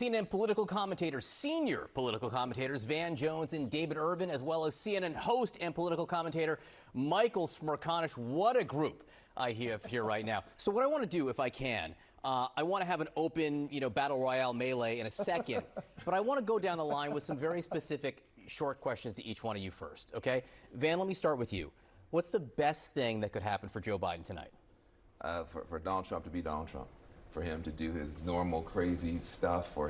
CNN political commentators, senior political commentators Van Jones and David Urban, as well as CNN host and political commentator Michael Smerconish. What a group I have here right now. So what I want to do, if I can, I want to have an open, battle royale melee in a second, but I want to go down the line with some very specific short questions to each one of you first, okay? Van, let me start with you. What's the best thing that could happen for Joe Biden tonight? For Donald Trump to be Donald Trump, for him to do his normal crazy stuff, for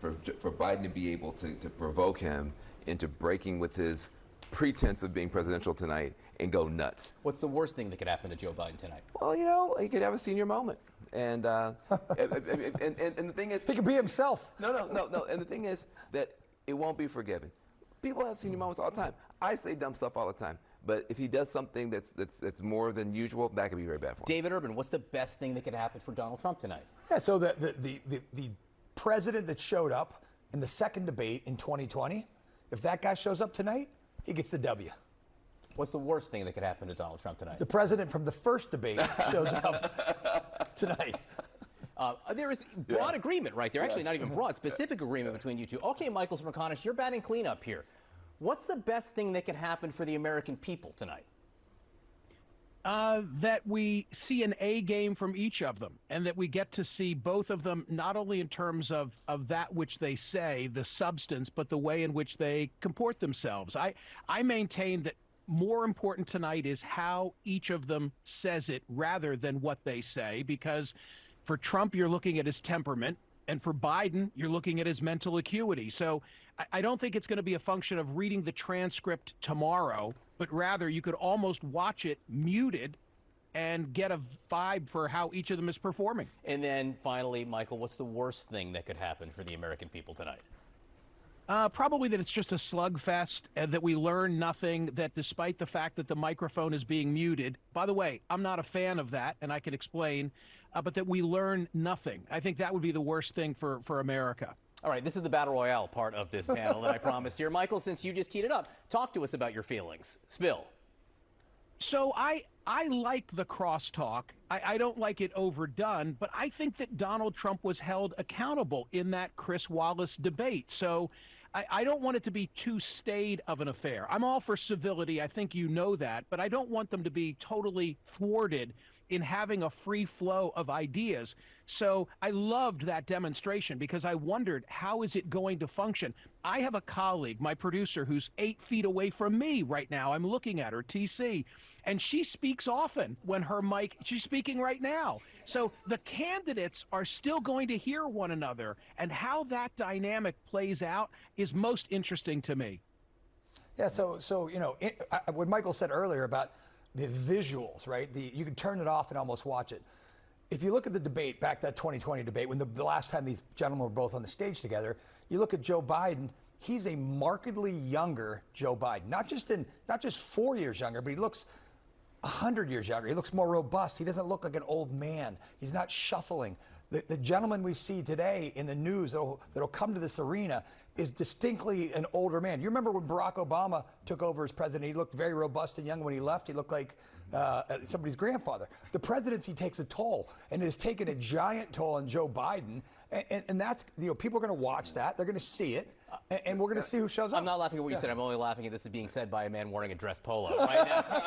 Biden to be able to provoke him into breaking with his pretense of being presidential tonight and go nuts. What's the worst thing that could happen to Joe Biden tonight? Well, he could have a senior moment, and the thing is, he could be himself. No. And the thing is that it won't be forgiven. People have senior moments all the time. I say dumb stuff all the time. But if he does something that's more than usual, that could be very bad for him. David Urban, what's the best thing that could happen for Donald Trump tonight? Yeah, so the president that showed up in the second debate in 2020, if that guy shows up tonight, he gets the W. What's the worst thing that could happen to Donald Trump tonight? The president from the first debate shows up tonight. There is broad agreement right there. Actually, not even broad, specific agreement between you two. Okay, Michael Smerconish, you're batting cleanup here. What's the best thing that can happen for the American people tonight? That we see an A game from each of them, and that we get to see both of them, not only in terms of that which they say, the substance, but the way in which they comport themselves. I maintain that more important tonight is how each of them says it rather than what they say, because for Trump, you're looking at his temperament. And for Biden, you're looking at his mental acuity. So I don't think it's going to be a function of reading the transcript tomorrow, but rather you could almost watch it muted and get a vibe for how each of them is performing. And then finally, Michael, what's the worst thing that could happen for the American people tonight? Probably that it's just a slugfest, and that we learn nothing, that despite the fact that the microphone is being muted, by the way, I'm not a fan of that, and I can explain, but that we learn nothing. I think that would be the worst thing for America. All right, this is the Battle Royale part of this panel that I promised here. Michael, since you just teed it up, talk to us about your feelings. Spill. So I like the crosstalk. I don't like it overdone, but I think that Donald Trump was held accountable in that Chris Wallace debate. So I don't want it to be too staid of an affair. I'm all for civility. I think you know that, but I don't want them to be totally thwarted in having a free flow of ideas. So I loved that demonstration because I wondered, how is it going to function? I have a colleague, my producer, who's 8 feet away from me right now. I'm looking at her, TC, and she speaks often when her mic, she's speaking right now. So the candidates are still going to hear one another, and how that dynamic plays out is most interesting to me. Yeah, so what Michael said earlier about the visuals, right? You can turn it off and almost watch it. If you look at the debate, back that 2020 debate, when the last time these gentlemen were both on the stage together, you look at Joe Biden, he's a markedly younger Joe Biden. Not just 4 years younger, but he looks 100 years younger. He looks more robust. He doesn't look like an old man. He's not shuffling. The gentleman we see today in the news that'll come to this arena is distinctly an older man. You remember when Barack Obama took over as president, he looked very robust and young. When he left, he looked like somebody's grandfather. The presidency takes a toll, and it has taken a giant toll on Joe Biden. And that's, people are going to watch that. They're going to see it. And we're going to see who shows up. I'm not laughing at what you said. I'm only laughing at this is being said by a man wearing a dress polo right now.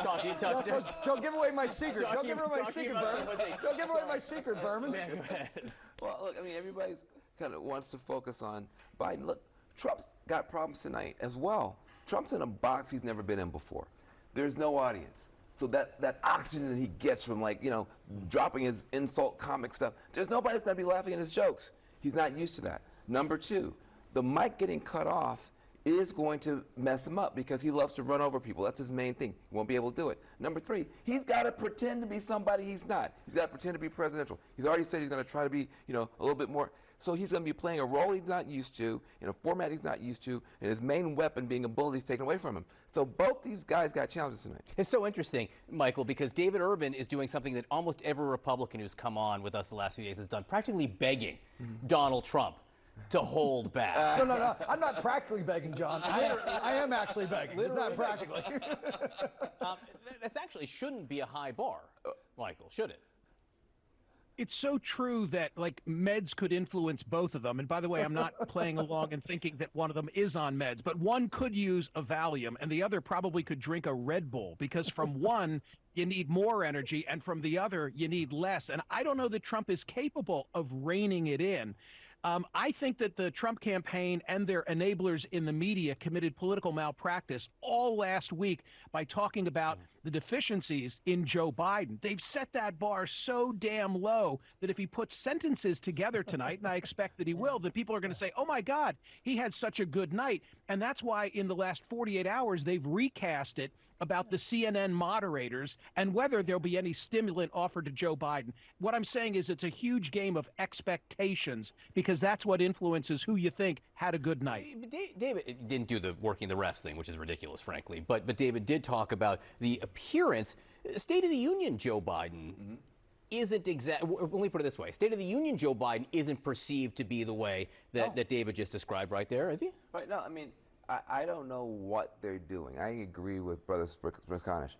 Don't give away my secret. Don't give away my secret, Berman. Don't give away my secret, Berman. Man, go ahead. Well, look, everybody's kind of wants to focus on Biden. Look, Trump's got problems tonight as well. Trump's in a box he's never been in before. There's no audience. So that oxygen that he gets from dropping his insult comic stuff, there's nobody that's going to be laughing at his jokes. He's not used to that. Number two, the mic getting cut off is going to mess him up because he loves to run over people. That's his main thing. He won't be able to do it. Number three, he's got to pretend to be somebody he's not. He's got to pretend to be presidential. He's already said he's going to try to be, a little bit more. So he's going to be playing a role he's not used to, in a format he's not used to, and his main weapon being a bullet is taken away from him. So both these guys got challenges tonight. It's so interesting, Michael, because David Urban is doing something that almost every Republican who's come on with us the last few days has done, practically begging Donald Trump to hold back. No. I'm not practically begging, John. I am actually begging. It's not practically. That's actually shouldn't be a high bar, Michael, should it? It's so true that like meds could influence both of them. And by the way, I'm not playing along and thinking that one of them is on meds, but one could use a Valium and the other probably could drink a Red Bull, because from one, you need more energy, and from the other, you need less. And I don't know that Trump is capable of reining it in. I think that the Trump campaign and their enablers in the media committed political malpractice all last week by talking about the deficiencies in Joe Biden. They've set that bar so damn low that if he puts sentences together tonight, and I expect that he will, then people are going to say, oh my God, he had such a good night. And that's why in the last 48 hours, they've recast it about the CNN moderators and whether there'll be any stimulant offered to Joe Biden. What I'm saying is it's a huge game of expectations, because that's what influences who you think had a good night. David didn't do the working the refs thing, which is ridiculous, frankly. But David did talk about the appearance. State of the Union Joe Biden isn't exactly, let me put it this way. State of the Union Joe Biden isn't perceived to be the way that David just described right there, is he? Right, no, I mean, I don't know what they're doing. I agree with Brother Smerconish.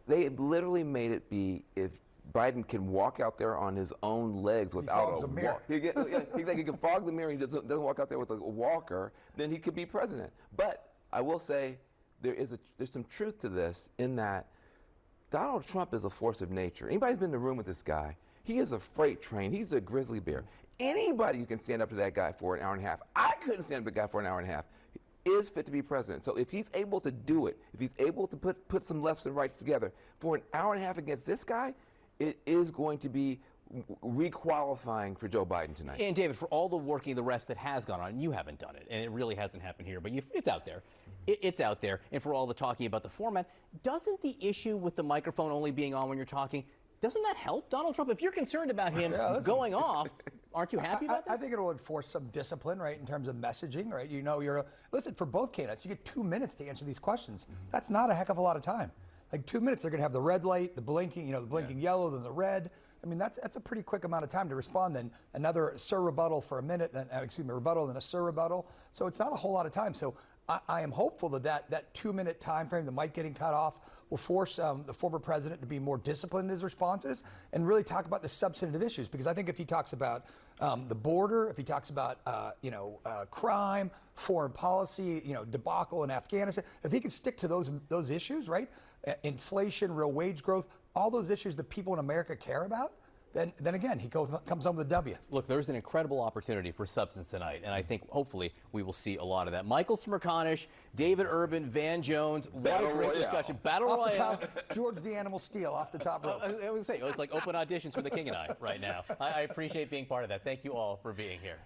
They literally made it be if Biden can walk out there on his own legs without a mirror. He's like, he can fog the mirror. He doesn't walk out there with a walker. Then he could be president. But I will say there's some truth to this in that Donald Trump is a force of nature. Anybody's been in the room with this guy, he is a freight train. He's a grizzly bear. Anybody who can stand up to that guy for an hour and a half, I couldn't stand up to that guy for an hour and a half, is fit to be president. So if he's able to do it, if he's able to put some lefts and rights together for an hour and a half against this guy, it is going to be requalifying for Joe Biden tonight. And David, for all the working the refs that has gone on, you haven't done it, and it really hasn't happened here, but it's out there. It's out there. And for all the talking about the format, doesn't the issue with the microphone only being on when you're talking, doesn't that help Donald Trump? If you're concerned about him going off, aren't you happy about this? I think it will enforce some discipline, right, in terms of messaging, right? You know, listen, for both candidates, you get 2 minutes to answer these questions. That's not a heck of a lot of time. Like 2 minutes, they're going to have the red light, the blinking, the blinking yellow, then the red. I mean, that's a pretty quick amount of time to respond. Then another sir rebuttal for a minute, then rebuttal, then a sir rebuttal. So it's not a whole lot of time. So I am hopeful that 2 minute time frame, the mic getting cut off, will force the former president to be more disciplined in his responses and really talk about the substantive issues. Because I think if he talks about the border, if he talks about crime, foreign policy, debacle in Afghanistan, if he can stick to those issues, right? Inflation, real wage growth, all those issues that people in America care about, then again, he comes home with a W. Look, there's an incredible opportunity for substance tonight, and I think hopefully we will see a lot of that. Michael Smerconish, David Urban, Van Jones, what a great discussion. Battle Royale. Off the top, George the Animal Steele off the top rope. I was going to say, it's like open auditions for the King and I right now. I appreciate being part of that. Thank you all for being here.